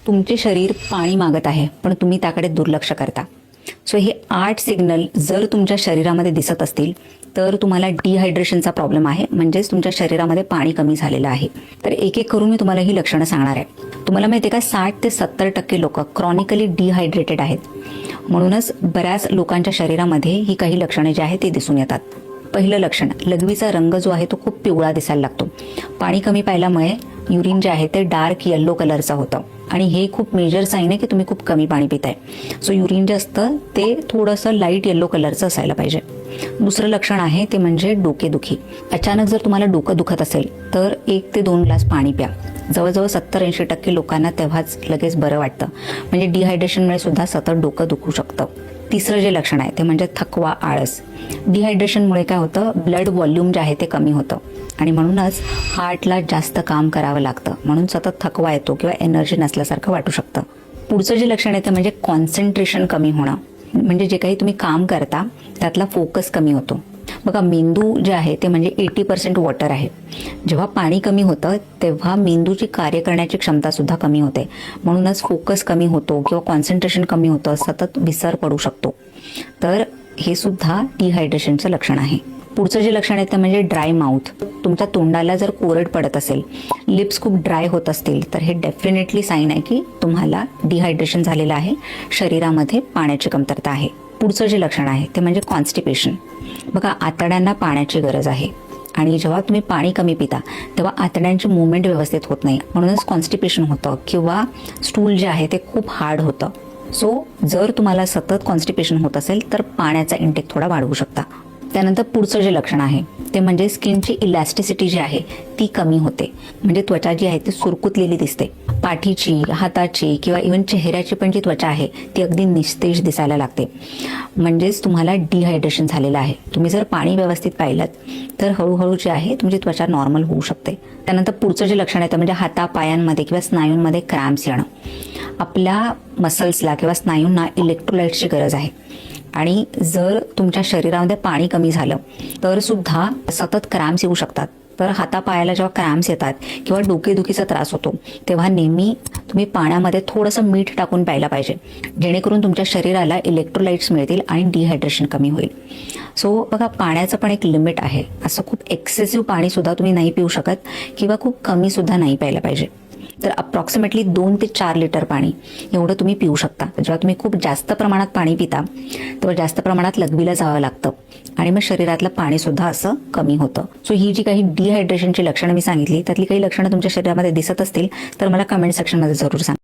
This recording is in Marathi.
तुमचे शरीर पाणी मागत आहे पण तुम्ही त्याकडे दुर्लक्ष करता. सो हे 8 सिग्नल जर तुमच्या शरीरामध्ये दिसत असतील तर तुम्हाला डिहायड्रेशनचा प्रॉब्लेम आहे, म्हणजेच तुमच्या शरीरामध्ये पाणी कमी झालेलं आहे. तर एक एक करून मी तुम्हाला ही लक्षणं सांगणार आहे. तुम्हाला माहिती आहे का 60 ते 70% लोक क्रॉनिकली डिहायड्रेटेड आहेत. म्हणूनच बऱ्याच लोकांच्या शरीरामध्ये ही काही लक्षणे जी आहेत ती दिसून येतात. पहिलं लक्षण, लघवीचा रंग जो आहे तो खूप पिवळा दिसायला लागतो. पाणी कमी प्यायल्यामुळे युरिन जे आहे ते डार्क येल्लो कलरचं होतं आणि हे खूप मेजर साईन आहे की तुम्ही खूप कमी पाणी पिताय. सो युरिन जे असतं ते थोडंसं लाईट येल्लो कलरचं असायला पाहिजे. दुसरं लक्षण आहे ते म्हणजे डोकेदुखी. अचानक जर तुम्हाला डोकं दुखत असेल तर 1 ते 2 ग्लास पाणी प्या. जवळजवळ 70-80% लोकांना तेव्हाच लगेच बरं वाटतं. म्हणजे डिहायड्रेशनमुळे सुद्धा सतत डोकं दुखू शकतं. तिसरं जे लक्षण आहे ते म्हणजे थकवा, आळस. डिहायड्रेशनमुळे काय होतं, ब्लड व्हॉल्यूम जे आहे ते कमी होतं आणि म्हणूनच हार्टला जास्त काम करावं लागतं, म्हणून सतत थकवा येतो किंवा एनर्जी नसल्यासारखं वाटू शकतं. पुढचं जे लक्षण आहे ते म्हणजे कॉन्सन्ट्रेशन कमी होणं. म्हणजे जे काही तुम्ही काम करता त्यातला फोकस कमी होतो. बघा, मेंदू जे आहे ते म्हणजे 80% वॉटर आहे. जेव्हा पाणी कमी होतं तेव्हा मेंदूची कार्य करण्याची क्षमता सुद्धा कमी होते. म्हणूनच फोकस कमी होतो किंवा कॉन्सन्ट्रेशन कमी होतं, सतत विसर पडू शकतो. तर हे सुद्धा डिहायड्रेशनचं लक्षण आहे. पुढचं जे लक्षण आहे ते म्हणजे ड्राय माउथ. तुमच्या तोंडाला जर कोरड पडत असेल, लिप्स खूप ड्राय होत असतील तर हे डेफिनेटली साईन आहे की तुम्हाला डिहायड्रेशन झालेलं आहे, शरीरामध्ये पाण्याची कमतरता आहे. पुढचं जे लक्षण आहे ते म्हणजे कॉन्स्टिपेशन. बघा, आतड्यांना पाण्याची गरज आहे आणि जेव्हा तुम्ही पाणी कमी पिता तेव्हा आतड्यांची मुवमेंट व्यवस्थित होत नाही, म्हणूनच कॉन्स्टिपेशन होतं किंवा स्टूल जे आहे ते खूप हार्ड होतं. सो जर तुम्हाला सतत कॉन्स्टिपेशन होत असेल तर पाण्याचा इंटेक थोडा वाढवू शकता. त्यानंतर पुढचं जे लक्षण आहे ते म्हणजे स्किनची इलॅस्टिसिटी जी आहे ती कमी होते. म्हणजे त्वचा जी आहे ती सुरकुतलेली दिसते. पाठीची, हाताची किंवा इव्हन चेहऱ्याची पण जी त्वचा आहे ती अगदी निस्तेज दिसायला लागते. म्हणजेच तुम्हाला डिहायड्रेशन झालेलं आहे. तुम्ही जर पाणी व्यवस्थित पाहिलं तर हळूहळू जे आहे तुमची त्वचा नॉर्मल होऊ शकते. त्यानंतर पुढचं जे लक्षण आहे ते म्हणजे हातापायांमध्ये किंवा स्नायूंमध्ये क्रॅम्प्स येणं. आपल्या मसल्सला किंवा स्नायूंना इलेक्ट्रोलाइट्सची गरज आहे आणि जर तुमच्या शरीरामध्ये पाणी कमी झालं तर सुद्धा सतत क्रॅम्प्स येऊ शकतात. तर हातापायाला जेव्हा क्रॅम्प्स येतात किंवा डोकेदुखीचा त्रास होतो तेव्हा नेहमी तुम्ही पाण्यामध्ये थोडंसं मीठ टाकून प्यायला पाहिजे, जेणेकरून तुमच्या शरीराला इलेक्ट्रोलाइट्स मिळतील आणि डिहायड्रेशन कमी होईल. सो बघा, पाण्याचं पण एक लिमिट आहे. असं खूप एक्सेसिव्ह पाणी सुद्धा तुम्ही नाही पिऊ शकत किंवा खूप कमी सुद्धा नाही प्यायला पाहिजे. तर अप्रॉक्सिमेटली 2 ते 4 लिटर पाणी एवढं तुम्ही पिऊ शकता. जेव्हा तुम्ही खूप जास्त प्रमाणात पाणी पिता तेव्हा जास्त प्रमाणात लघवीला जावं लागतं आणि मग शरीरातलं पाणी सुद्धा असं कमी होतं. सो ही जी काही डिहायड्रेशनची लक्षणं मी सांगितली त्यातली काही लक्षणं तुमच्या शरीरामध्ये दिसत असतील तर मला कमेंट सेक्शनमध्ये जरूर सांगा.